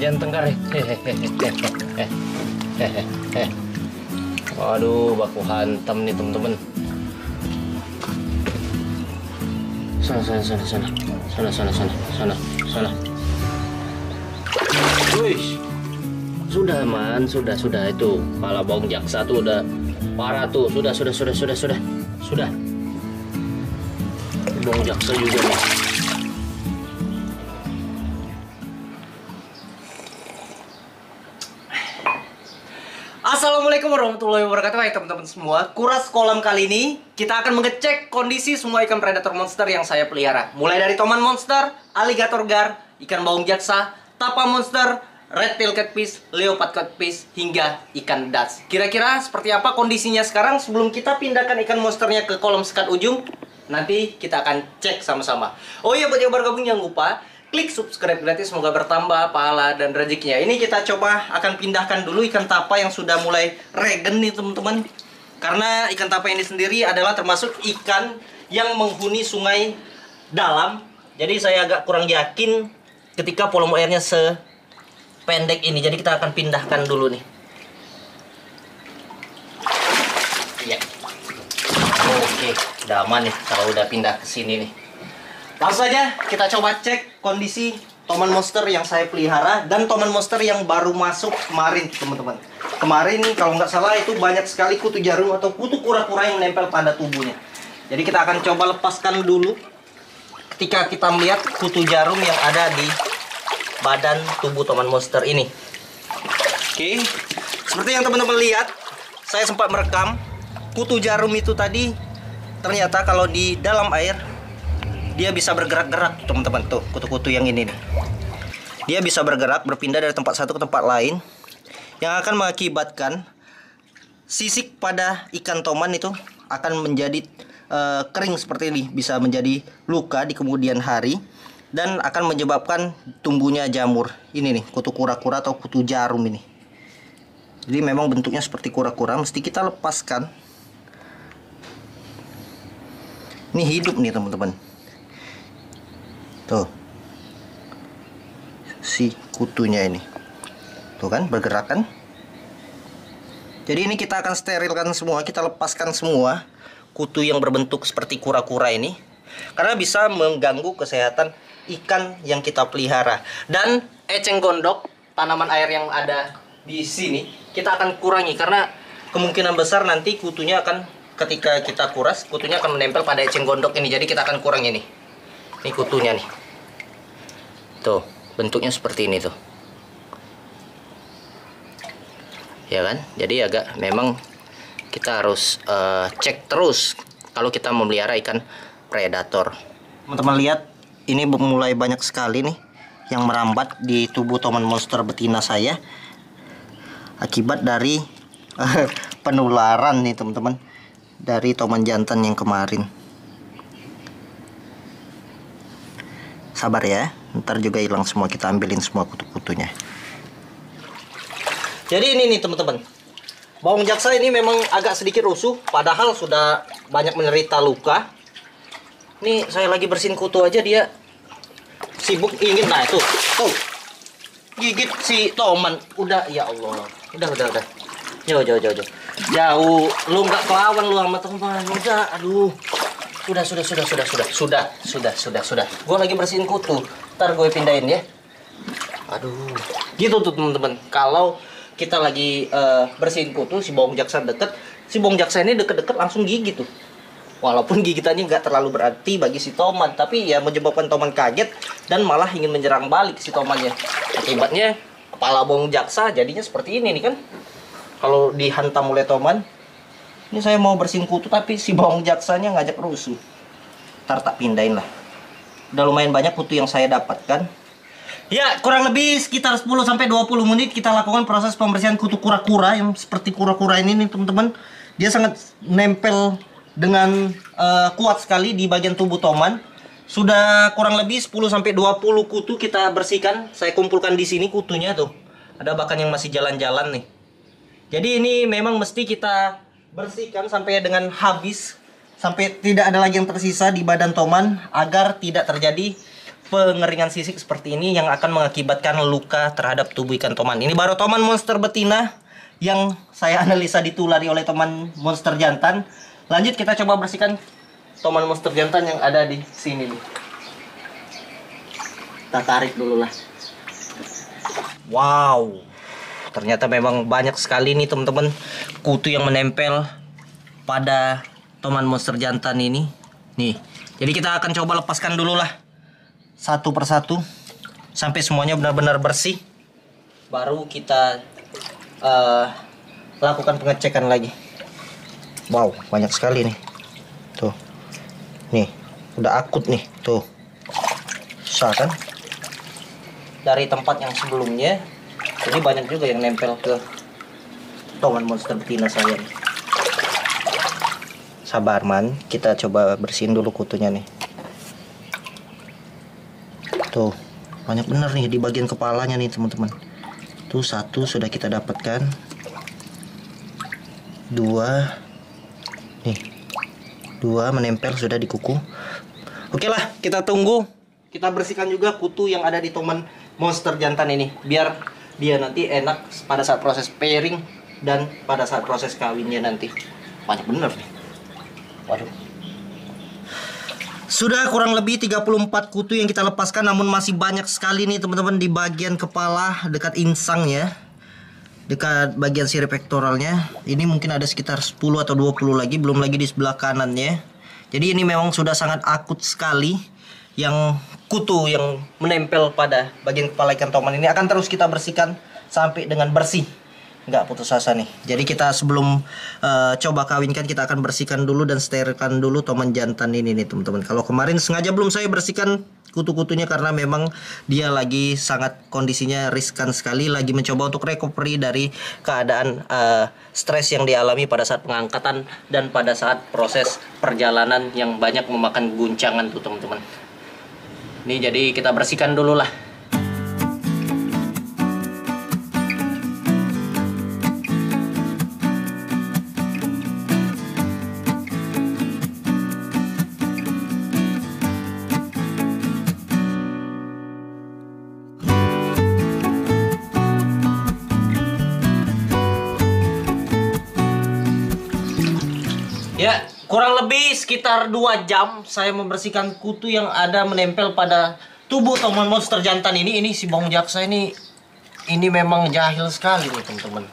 Jangan tengkar. Waduh, baku hantam nih teman-teman. Sana. Wih, sudah man, sudah itu. Kepala bawang jaksa tuh udah parah tuh. Sudah. Bawang jaksa juga nih. Assalamualaikum warahmatullahi wabarakatuh. Hai teman-teman semua, Kuras Kolam kali ini kita akan mengecek kondisi semua ikan predator monster yang saya pelihara. Mulai dari toman monster, alligator gar, ikan baung jaksa, tapa monster, red tail catfish, leopard catfish, hingga ikan das. Kira-kira seperti apa kondisinya sekarang sebelum kita pindahkan ikan monsternya ke kolam sekat ujung? Nanti kita akan cek sama-sama. Oh iya, buat yang baru gabung jangan lupa klik subscribe gratis, semoga bertambah pahala dan rezekinya. Ini kita coba akan pindahkan dulu ikan tapa yang sudah mulai regen nih teman-teman. Karena ikan tapa ini sendiri adalah termasuk ikan yang menghuni sungai dalam. Jadi saya agak kurang yakin ketika volume airnya sependek ini. Jadi kita akan pindahkan dulu nih. Iya. Oke, udah aman nih kalau udah pindah ke sini nih. Langsung saja kita coba cek kondisi toman monster yang saya pelihara dan toman monster yang baru masuk kemarin teman-teman. Kemarin kalau nggak salah itu banyak sekali kutu jarum atau kutu kura-kura yang menempel pada tubuhnya. Jadi kita akan coba lepaskan dulu ketika kita melihat kutu jarum yang ada di badan tubuh toman monster ini. Oke, seperti yang teman-teman lihat, saya sempat merekam kutu jarum itu tadi. Ternyata kalau di dalam air dia bisa bergerak-gerak teman-teman. Tuh kutu-kutu yang ini nih, dia bisa bergerak, berpindah dari tempat satu ke tempat lain, yang akan mengakibatkan sisik pada ikan toman itu akan menjadi kering seperti ini, bisa menjadi luka di kemudian hari, dan akan menyebabkan tumbuhnya jamur. Ini nih kutu kura-kura atau kutu jarum ini. Jadi memang bentuknya seperti kura-kura, mesti kita lepaskan. Ini hidup nih teman-teman. Tuh si kutunya ini, tuh kan bergerak kan. Jadi ini kita akan sterilkan semua, kita lepaskan semua kutu yang berbentuk seperti kura-kura ini, karena bisa mengganggu kesehatan ikan yang kita pelihara. Dan eceng gondok, tanaman air yang ada di sini, kita akan kurangi karena kemungkinan besar nanti kutunya akan, ketika kita kuras, kutunya akan menempel pada eceng gondok ini. Jadi kita akan kurangi nih. Ini kutunya nih. Tuh, bentuknya seperti ini tuh. Ya kan? Jadi agak memang kita harus cek terus kalau kita memelihara ikan predator. Teman-teman lihat, ini mulai banyak sekali nih yang merambat di tubuh toman monster betina saya akibat dari penularan nih teman-teman dari toman jantan yang kemarin. Sabar ya, ntar juga hilang semua, kita ambilin semua kutu-kutunya. Jadi ini nih teman-teman, bawang jaksa ini memang agak sedikit rusuh, padahal sudah banyak menderita luka. Nih saya lagi bersihin kutu aja dia sibuk ingin, nah itu tuh gigit si toman. Udah, ya Allah, udah. Jauh. Jauh, lu nggak kelawan lu sama teman. Udah, aduh. Sudah. Gue lagi bersihin kutu. Ntar gue pindahin ya. Aduh. Gitu tuh teman-teman. Kalau kita lagi bersihin kutu, si bawang jaksa deket. Si bawang jaksa ini deket-deket langsung gigit tuh. Walaupun gigitannya nggak terlalu berarti bagi si Toman, tapi ya menyebabkan Toman kaget dan malah ingin menyerang balik si Tomannya. Akibatnya kepala bawang jaksa jadinya seperti ini nih kan. Kalau dihantam oleh Toman. Ini saya mau bersihin kutu tapi si bawang jaksanya ngajak rusuh. Ntar tak pindahin lah. Udah lumayan banyak kutu yang saya dapatkan. Ya, kurang lebih sekitar 10-20 menit kita lakukan proses pembersihan kutu kura-kura yang seperti kura-kura ini nih teman-teman. Dia sangat nempel dengan kuat sekali di bagian tubuh Toman. Sudah kurang lebih 10-20 kutu kita bersihkan. Saya kumpulkan di sini kutunya tuh. Ada bahkan yang masih jalan-jalan nih. Jadi ini memang mesti kita bersihkan sampai dengan habis, sampai tidak ada lagi yang tersisa di badan Toman, agar tidak terjadi pengeringan sisik seperti ini yang akan mengakibatkan luka terhadap tubuh ikan Toman. Ini baru Toman monster betina yang saya analisa ditulari oleh Toman monster jantan. Lanjut kita coba bersihkan Toman monster jantan yang ada di sini nih. Kita tarik dulu lah. Wow, ternyata memang banyak sekali nih teman-teman kutu yang menempel pada Toman monster jantan ini. Nih, jadi kita akan coba lepaskan dulu lah satu persatu sampai semuanya benar-benar bersih. Baru kita lakukan pengecekan lagi. Wow, banyak sekali nih. Tuh. Nih, udah akut nih, tuh. Susah kan? Dari tempat yang sebelumnya. Jadi banyak juga yang nempel ke Toman monster betina saya nih. Sabar man, kita coba bersihin dulu kutunya nih. Tuh, banyak bener nih di bagian kepalanya nih teman-teman. Tuh satu sudah kita dapatkan. Dua. Nih, dua menempel sudah di kuku. Oke lah, kita tunggu. Kita bersihkan juga kutu yang ada di Toman monster jantan ini, biar dia nanti enak pada saat proses pairing dan pada saat proses kawinnya nanti. Banyak bener nih. Waduh. Sudah kurang lebih 34 kutu yang kita lepaskan, namun masih banyak sekali nih teman-teman di bagian kepala dekat insangnya, dekat bagian sirip pektoralnya. Ini mungkin ada sekitar 10 atau 20 lagi, belum lagi di sebelah kanannya. Jadi ini memang sudah sangat akut sekali. Yang kutu yang menempel pada bagian kepala ikan Toman ini akan terus kita bersihkan sampai dengan bersih, nggak putus asa nih. Jadi kita sebelum coba kawinkan, kita akan bersihkan dulu dan sterilkan dulu Toman jantan ini nih teman-teman. Kalau kemarin sengaja belum saya bersihkan kutu-kutunya karena memang dia lagi sangat kondisinya riskan sekali, lagi mencoba untuk recovery dari keadaan stres yang dialami pada saat pengangkatan dan pada saat proses perjalanan yang banyak memakan guncangan tuh teman-teman. Ini jadi kita bersihkan dulu lah. Ya, kurang lebih sekitar 2 jam saya membersihkan kutu yang ada menempel pada tubuh Toman monster jantan ini. Ini si bawang jaksa ini memang jahil sekali nih teman-teman.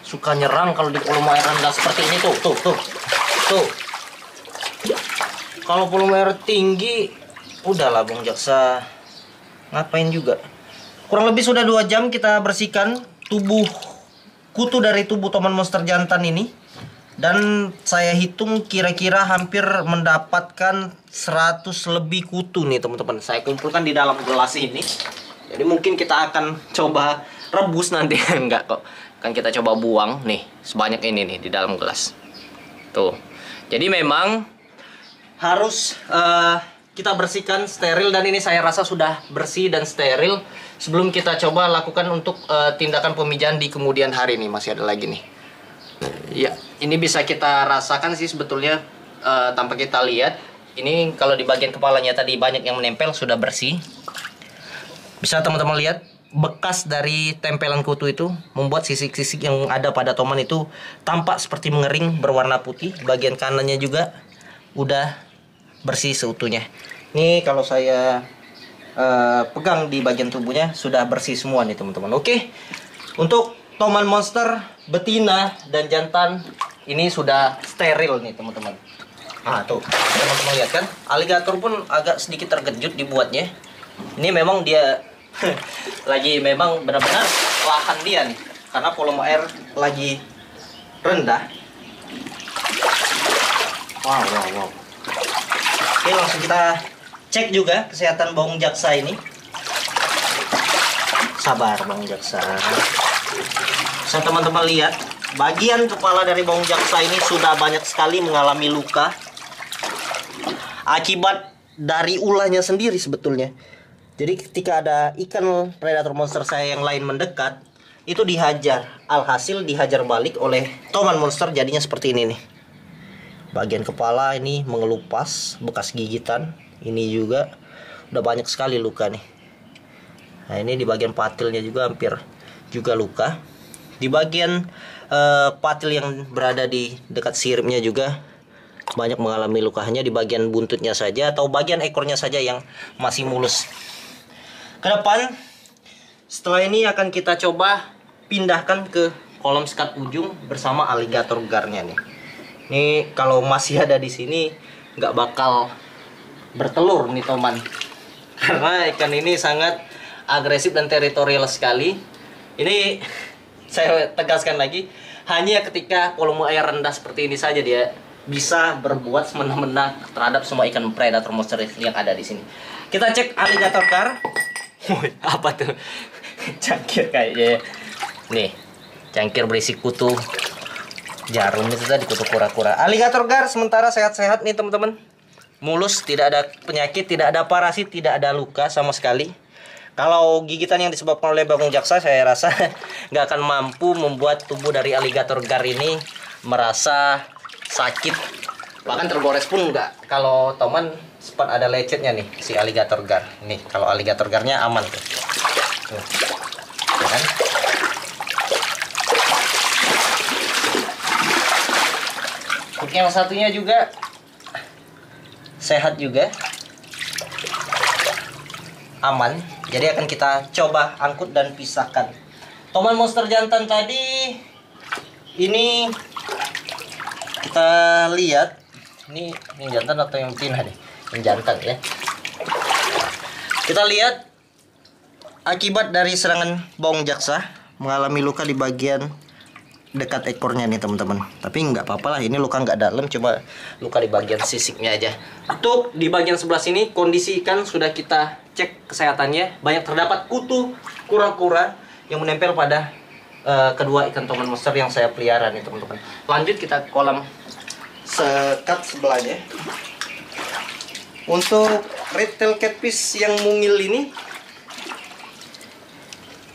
Suka nyerang kalau di volume air rendah seperti ini tuh. Kalau volume air tinggi, udahlah bawang jaksa ngapain juga. Kurang lebih sudah 2 jam kita bersihkan kutu dari tubuh Toman monster jantan ini. Dan saya hitung kira-kira hampir mendapatkan 100 lebih kutu nih teman-teman. Saya kumpulkan di dalam gelas ini. Jadi mungkin kita akan coba rebus nanti. Enggak kok. Kan kita coba buang nih sebanyak ini nih di dalam gelas. Tuh. Jadi memang harus kita bersihkan steril, dan ini saya rasa sudah bersih dan steril sebelum kita coba lakukan untuk tindakan pemijahan di kemudian hari nih. Masih ada lagi nih. Ya, ini bisa kita rasakan sih sebetulnya tanpa kita lihat. Ini kalau di bagian kepalanya tadi banyak yang menempel, sudah bersih. Bisa teman-teman lihat, bekas dari tempelan kutu itu membuat sisik-sisik yang ada pada toman itu tampak seperti mengering berwarna putih. Bagian kanannya juga udah bersih seutuhnya. Ini kalau saya pegang di bagian tubuhnya sudah bersih semua nih teman-teman. Oke, untuk toman monster betina dan jantan ini sudah steril nih teman-teman. Nah tuh teman-teman lihat kan, aligator pun agak sedikit terkejut dibuatnya. Ini memang dia lagi memang benar-benar lahan dia nih, karena volume air lagi rendah. Wow. Oke, langsung kita cek juga kesehatan baung jaksa ini. Sabar baung jaksa. Bisa teman-teman lihat, bagian kepala dari baung jaksa ini sudah banyak sekali mengalami luka akibat dari ulahnya sendiri sebetulnya. Jadi ketika ada ikan predator monster saya yang lain mendekat, itu dihajar. Alhasil dihajar balik oleh toman monster, jadinya seperti ini nih. Bagian kepala ini mengelupas, bekas gigitan. Ini juga udah banyak sekali luka nih. Nah ini di bagian patilnya juga hampir juga luka. Di bagian patil yang berada di dekat siripnya juga banyak mengalami luka. Hanya di bagian buntutnya saja atau bagian ekornya saja yang masih mulus. Ke depan, setelah ini akan kita coba pindahkan ke kolom sekat ujung bersama aligator garnya nih. Ini kalau masih ada di sini nggak bakal bertelur nih toman, karena ikan ini sangat agresif dan teritorial sekali. Ini saya tegaskan lagi, hanya ketika volume air rendah seperti ini saja dia bisa berbuat semena-mena terhadap semua ikan predator monster yang ada di sini. Kita cek aligator gar. Apa tuh? Cangkir kayaknya. Nih, cangkir berisi kutu jarum itu tadi, kutu kura-kura. Aligator gar sementara sehat-sehat nih teman-teman. Mulus, tidak ada penyakit, tidak ada parasit, tidak ada luka sama sekali. Kalau gigitan yang disebabkan oleh baung jaksa, saya rasa nggak akan mampu membuat tubuh dari aligator gar ini merasa sakit. Bahkan tergores pun nggak. Kalau toman sempat ada lecetnya nih si aligator gar. Nih, kalau aligator garnya aman tuh. Tuh. Ya kan? Untuk yang satunya juga sehat juga, aman. Jadi akan kita coba angkut dan pisahkan. Toman monster jantan tadi ini kita lihat, ini jantan atau yang betina nih? Yang jantan ya. Kita lihat akibat dari serangan baung jaksa mengalami luka di bagian dekat ekornya nih teman-teman. Tapi nggak apa-apa lah, ini luka nggak dalam, cuma luka di bagian sisiknya aja. Untuk di bagian sebelah sini kondisi ikan sudah kita cek kesehatannya. Banyak terdapat kutu kura-kura yang menempel pada kedua ikan toman monster yang saya pelihara nih teman-teman. Lanjut kita kolam sekat sebelahnya. Untuk red tail catfish yang mungil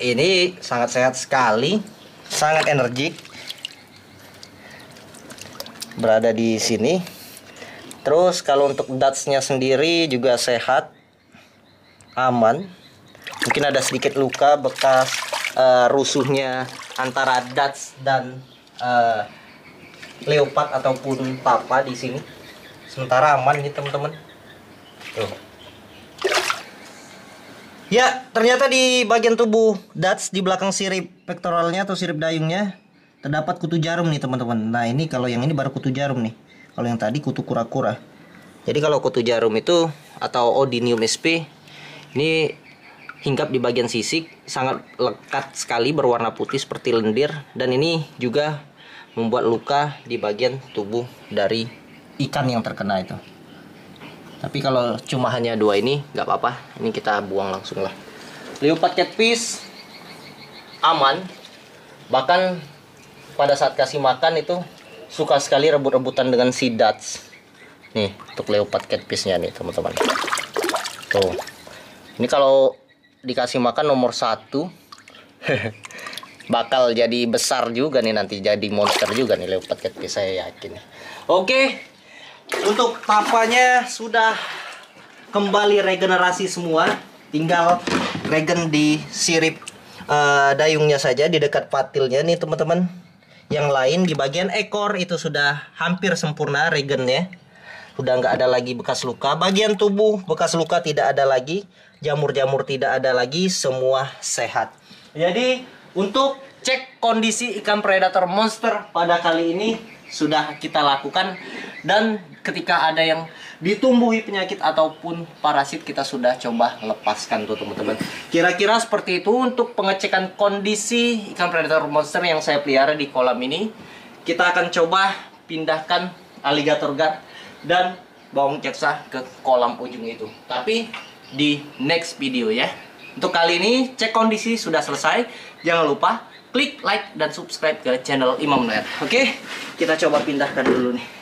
ini sangat sehat sekali, sangat energik, berada di sini. Terus kalau untuk datsnya sendiri juga sehat, aman. Mungkin ada sedikit luka bekas rusuhnya antara dats dan leopard ataupun tapa di sini. Sementara aman nih teman-teman. Tuh. Ya, ternyata di bagian tubuh dats di belakang sirip pektoralnya atau sirip dayungnya terdapat kutu jarum nih teman-teman. Nah, ini kalau yang ini baru kutu jarum nih. Kalau yang tadi kutu kura-kura. Jadi kalau kutu jarum itu atau Odynium sp ini hinggap di bagian sisik, sangat lekat sekali, berwarna putih seperti lendir, dan ini juga membuat luka di bagian tubuh dari ikan yang terkena itu. Tapi kalau cuma hanya dua ini nggak apa-apa, ini kita buang langsung lah. Leopard catfish aman, bahkan pada saat kasih makan itu suka sekali rebut-rebutan dengan si dats. Nih untuk leopard catfishnya nih teman-teman. Tuh, ini kalau dikasih makan nomor 1 bakal jadi besar juga nih, nanti jadi monster juga nih leopard catfish, saya yakin. Oke. Untuk tapanya sudah kembali regenerasi semua, tinggal regen di sirip dayungnya saja di dekat patilnya nih teman-teman. Yang lain di bagian ekor itu sudah hampir sempurna regennya. Udah nggak ada lagi bekas luka. Bagian tubuh bekas luka tidak ada lagi. Jamur-jamur tidak ada lagi. Semua sehat. Jadi untuk cek kondisi ikan predator monster pada kali ini sudah kita lakukan. Dan ketika ada yang ditumbuhi penyakit ataupun parasit, kita sudah coba lepaskan tuh teman-teman. Kira-kira seperti itu untuk pengecekan kondisi ikan predator monster yang saya pelihara di kolam ini. Kita akan coba pindahkan alligator guard dan bawang ceksa ke kolam ujung itu. Tapi di next video ya. Untuk kali ini cek kondisi sudah selesai. Jangan lupa klik like dan subscribe ke channel Imam Noer. Oke, kita coba pindahkan dulu nih.